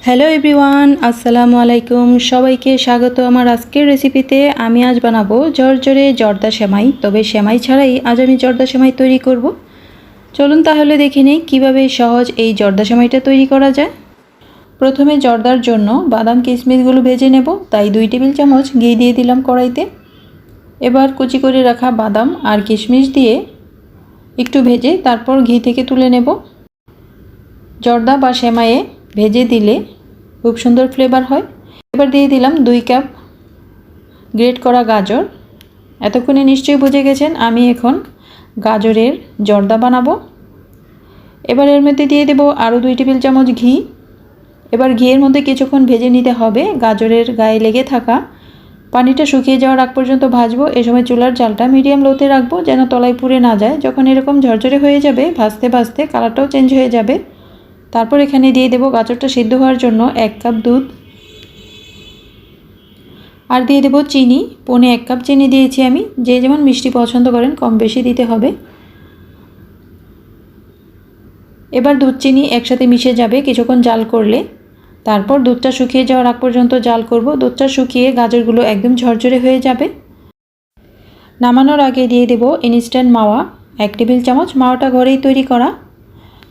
Hello everyone, আসসালামু আলাইকুম। সবাইকে স্বাগত আমার আজকের রেসিপিতে। আমি আজ বানাবো ঝরঝরে জর্দা সেমাই। তবে সেমাই ছাড়াই আজ আমি জর্দা সেমাই তৈরি করব। চলুন তাহলে দেখে নিই কীভাবে সহজ এই জর্দা সেমাইটা তৈরি করা যায়। প্রথমে জর্দার জন্য বাদাম কিশমিশগুলো ভেজে নেব, তাই 2 টেবিল চামচ ঘি দিয়ে দিলাম কড়াইতে। এবার কুচি করে রাখা বাদাম আর কিশমিশ দিয়ে একটু ভেজে তারপর ঘি থেকে তুলে নেব। জর্দা বা সেমাইয়ে ভেজে দিলে খুব সুন্দর ফ্লেভার হয়। এবার দিয়ে দিলাম 2 কাপ গ্রেট করা গাজর। এতক্ষণে নিশ্চয়ই বুঝে গেছেন আমি এখন গাজরের জর্দা বানাবো। এবার এর মধ্যে দিয়ে দেব আরও 2 টেবিল চামচ ঘি। এবার ঘিয়ের মধ্যে কিছুক্ষণ ভেজে নিতে হবে। গাজরের গায়ে লেগে থাকা পানিটা শুকিয়ে যাওয়ার আগ পর্যন্ত ভাজবো। এই সময় চুলার জালটা মিডিয়াম লোতে রাখবো যেন তলায় পুড়ে না যায়। যখন এরকম ঝরঝরে হয়ে যাবে, ভাজতে ভাজতে কালারটাও চেঞ্জ হয়ে যাবে। তারপর এখানে দিয়ে দেব গাজরটা সিদ্ধ হওয়ার জন্য 1 কাপ দুধ, আর দিয়ে দেব চিনি। 1 কাপ চিনি দিয়েছি আমি। যে যেমন মিষ্টি পছন্দ করেন কম বেশি দিতে হবে। এবার দুধ চিনি একসাথে মিশে যাবে কিছুক্ষণ জাল করলে। তারপর দুধটা শুকিয়ে যাওয়ার আগ পর্যন্ত জাল করব। দুধটা শুকিয়ে গাজরগুলো একদম ঝরঝরে হয়ে যাবে। নামানোর আগে দিয়ে দেব ইনস্ট্যান্ট মাওয়া 1 টেবিল চামচ। মাওয়াটা ঘরেই তৈরি করা।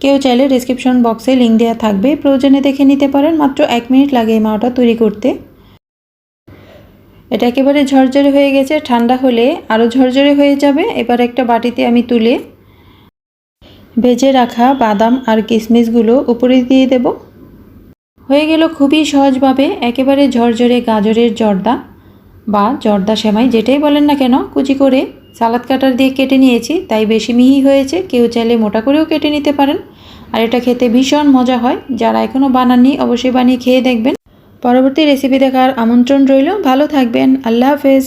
কেউ চাইলে ডেসক্রিপশন বক্সে লিঙ্ক দেওয়া থাকবে, প্রয়োজনে দেখে নিতে পারেন। মাত্র 1 মিনিট লাগে এই মাওয়াটা তৈরি করতে। এটা একেবারে ঝরঝরে হয়ে গেছে। ঠান্ডা হলে আরও ঝরঝরে হয়ে যাবে। এবার একটা বাটিতে আমি তুলে ভেজে রাখা বাদাম আর কিশমিশগুলো উপরে দিয়ে দেব। হয়ে গেল খুবই সহজভাবে একেবারে ঝরঝরে গাজরের জর্দা বা জর্দা সেমাই, যেটাই বলেন না কেন। কুচি করে সালাদ কাটার দিয়ে কেটে নিয়েছি, তাই বেশি মিহি হয়েছে। কেউ চাইলে মোটা করেও কেটে নিতে পারেন। আর এটা খেতে ভীষণ মজা হয়। যারা এখনও বানাননি অবশ্যই বানিয়ে খেয়ে দেখবেন। পরবর্তী রেসিপি দেখার আমন্ত্রণ রইল। ভালো থাকবেন। আল্লাহ হাফেজ।